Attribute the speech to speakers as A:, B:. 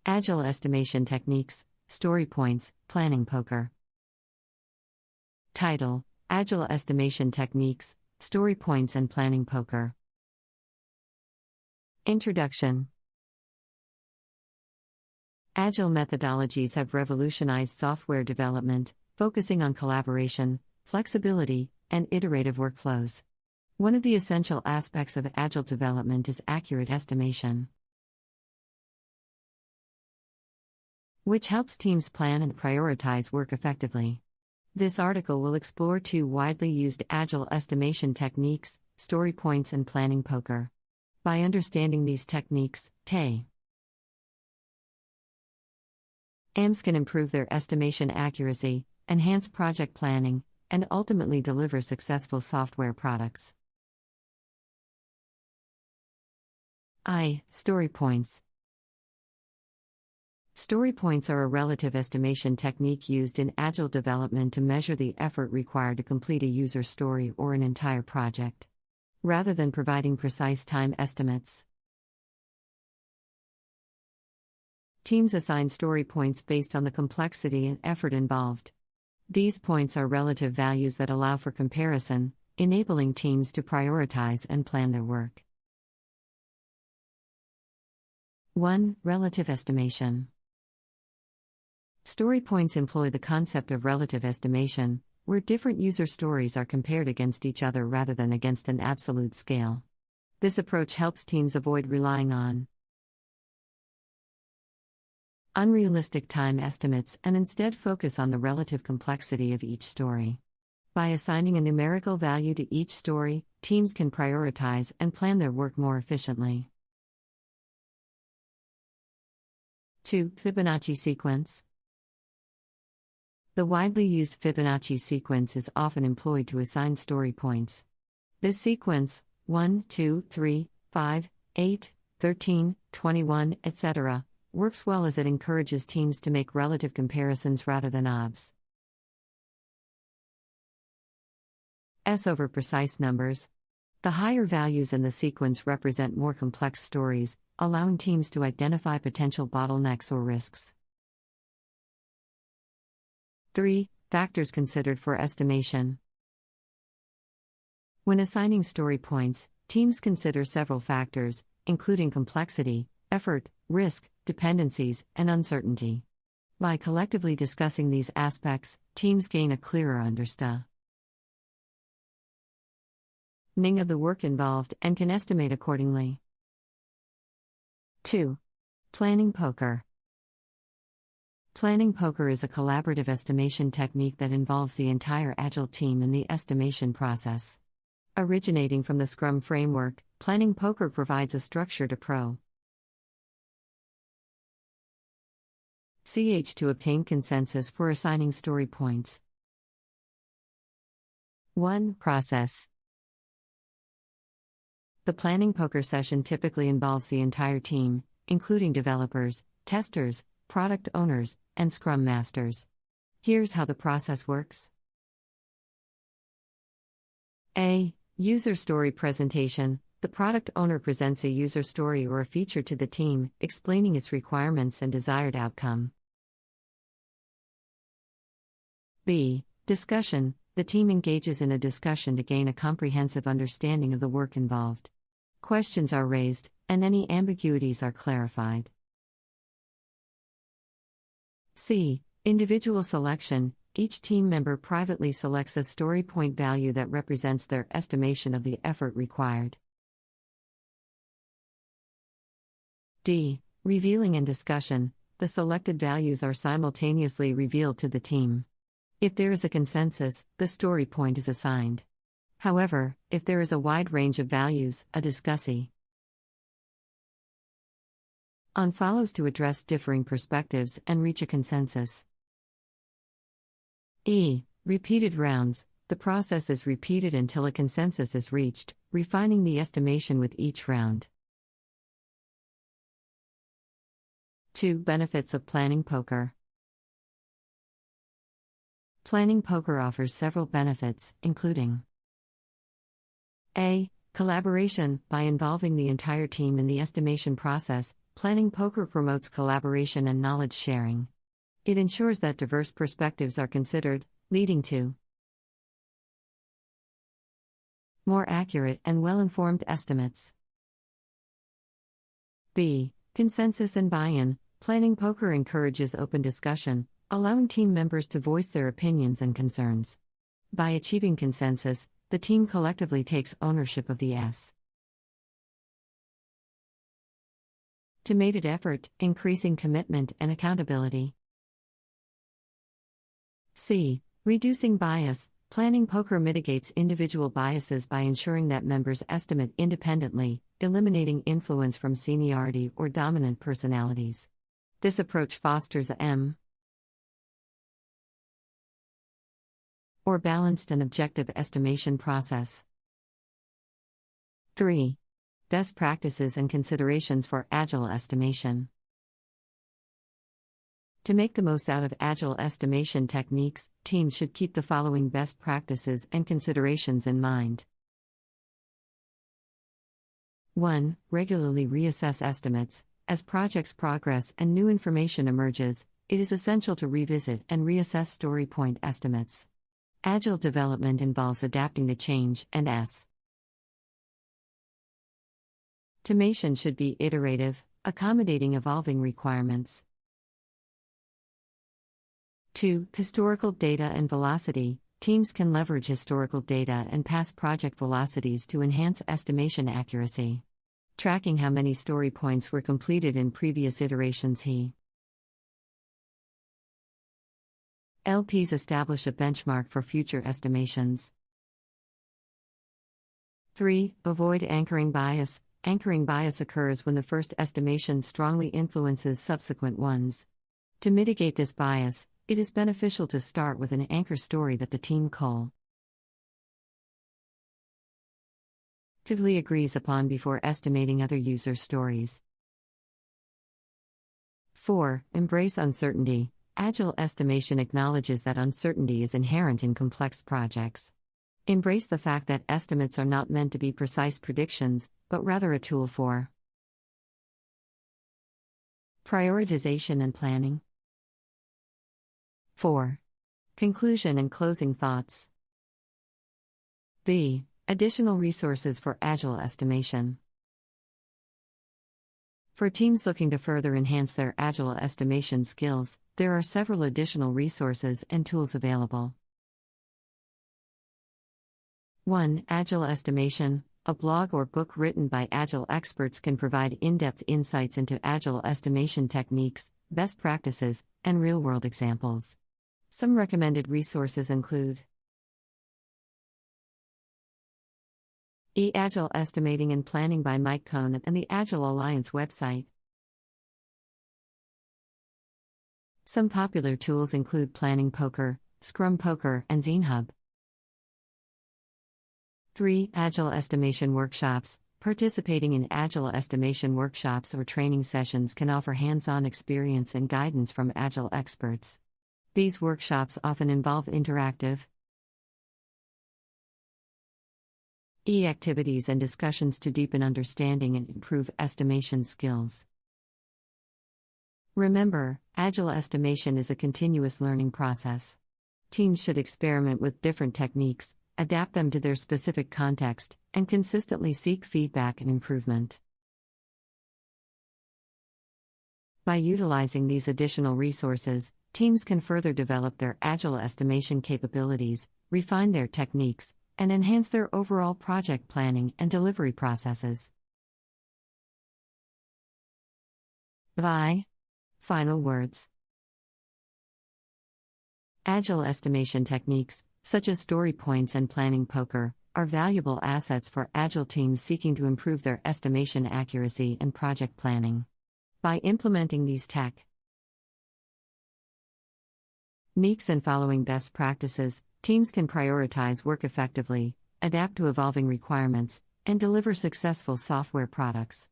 A: Agile Estimation Techniques, Story Points, Planning Poker. Title: Agile Estimation Techniques, Story Points and Planning Poker. Introduction. Agile methodologies have revolutionized software development, focusing on collaboration, flexibility, and iterative workflows. One of the essential aspects of Agile development is accurate estimation, which helps teams plan and prioritize work effectively. This article will explore two widely used Agile estimation techniques, story points and planning poker. By understanding these techniques, TAMs can improve their estimation accuracy, enhance project planning, and ultimately deliver successful software products. Story points. Story points are a relative estimation technique used in Agile development to measure the effort required to complete a user story or an entire project, rather than providing precise time estimates. Teams assign story points based on the complexity and effort involved. These points are relative values that allow for comparison, enabling teams to prioritize and plan their work. 1. Relative estimation. Story points employ the concept of relative estimation, where different user stories are compared against each other rather than against an absolute scale. This approach helps teams avoid relying on unrealistic time estimates and instead focus on the relative complexity of each story. By assigning a numerical value to each story, teams can prioritize and plan their work more efficiently. 2. Fibonacci sequence. The widely used Fibonacci sequence is often employed to assign story points. This sequence, 1, 2, 3, 5, 8, 13, 21, etc., works well as it encourages teams to make relative comparisons rather than odds over precise numbers. The higher values in the sequence represent more complex stories, allowing teams to identify potential bottlenecks or risks. 3. Factors considered for estimation. When assigning story points, teams consider several factors, including complexity, effort, risk, dependencies, and uncertainty. By collectively discussing these aspects, teams gain a clearer understanding of the work involved and can estimate accordingly. 2. Planning poker. Planning poker is a collaborative estimation technique that involves the entire Agile team in the estimation process. Originating from the Scrum framework, planning poker provides a structured approach to obtain consensus for assigning story points. 1. Process. The planning poker session typically involves the entire team, including developers, testers, product owners, and Scrum Masters. Here's how the process works. A. User story presentation. The product owner presents a user story or a feature to the team, explaining its requirements and desired outcome. B. Discussion. The team engages in a discussion to gain a comprehensive understanding of the work involved. Questions are raised, and any ambiguities are clarified. C. Individual selection. Each team member privately selects a story point value that represents their estimation of the effort required. D. Revealing and discussion. The selected values are simultaneously revealed to the team. If there is a consensus, the story point is assigned. However, if there is a wide range of values, a discussee follows to address differing perspectives and reach a consensus. E. Repeated rounds. The process is repeated until a consensus is reached, refining the estimation with each round. 2. Benefits of planning poker. Planning poker offers several benefits, including A. Collaboration. By involving the entire team in the estimation process, planning poker promotes collaboration and knowledge sharing. It ensures that diverse perspectives are considered, leading to more accurate and well-informed estimates. B. Consensus and buy-in. Planning poker encourages open discussion, allowing team members to voice their opinions and concerns. By achieving consensus, the team collectively takes ownership of the timated effort, increasing commitment and accountability. C. Reducing bias. Planning poker mitigates individual biases by ensuring that members estimate independently, eliminating influence from seniority or dominant personalities. This approach fosters a more balanced and objective estimation process. 3. Best practices and considerations for Agile estimation. To make the most out of Agile estimation techniques, teams should keep the following best practices and considerations in mind. 1. Regularly reassess estimates. As projects progress and new information emerges, it is essential to revisit and reassess story point estimates. Agile development involves adapting to change, and estimation should be iterative, accommodating evolving requirements. 2. Historical data and velocity. Teams can leverage historical data and past project velocities to enhance estimation accuracy. Tracking how many story points were completed in previous iterations helps establish a benchmark for future estimations. 3. Avoid anchoring bias. Anchoring bias occurs when the first estimation strongly influences subsequent ones. To mitigate this bias, it is beneficial to start with an anchor story that the team collectively agrees upon before estimating other user stories. 4. Embrace uncertainty. Agile estimation acknowledges that uncertainty is inherent in complex projects. Embrace the fact that estimates are not meant to be precise predictions, but rather a tool for prioritization and planning. 4. Conclusion and closing thoughts. B. Additional resources for Agile estimation. For teams looking to further enhance their Agile estimation skills, there are several additional resources and tools available. 1. Agile Estimation. A blog or book written by Agile experts can provide in-depth insights into Agile estimation techniques, best practices, and real-world examples. Some recommended resources include Agile Estimating and Planning by Mike Cohn and the Agile Alliance website. Some popular tools include Planning Poker, Scrum Poker, and ZineHub. 3. Agile Estimation Workshops. Participating in Agile estimation workshops or training sessions can offer hands-on experience and guidance from Agile experts. These workshops often involve interactive activities and discussions to deepen understanding and improve estimation skills. Remember, Agile estimation is a continuous learning process. Teams should experiment with different techniques, adapt them to their specific context, and consistently seek feedback and improvement. By utilizing these additional resources, teams can further develop their Agile estimation capabilities, refine their techniques, and enhance their overall project planning and delivery processes. Final words. Agile estimation techniques, such as story points and planning poker, are valuable assets for Agile teams seeking to improve their estimation accuracy and project planning. By implementing these techniques and following best practices, teams can prioritize work effectively, adapt to evolving requirements, and deliver successful software products.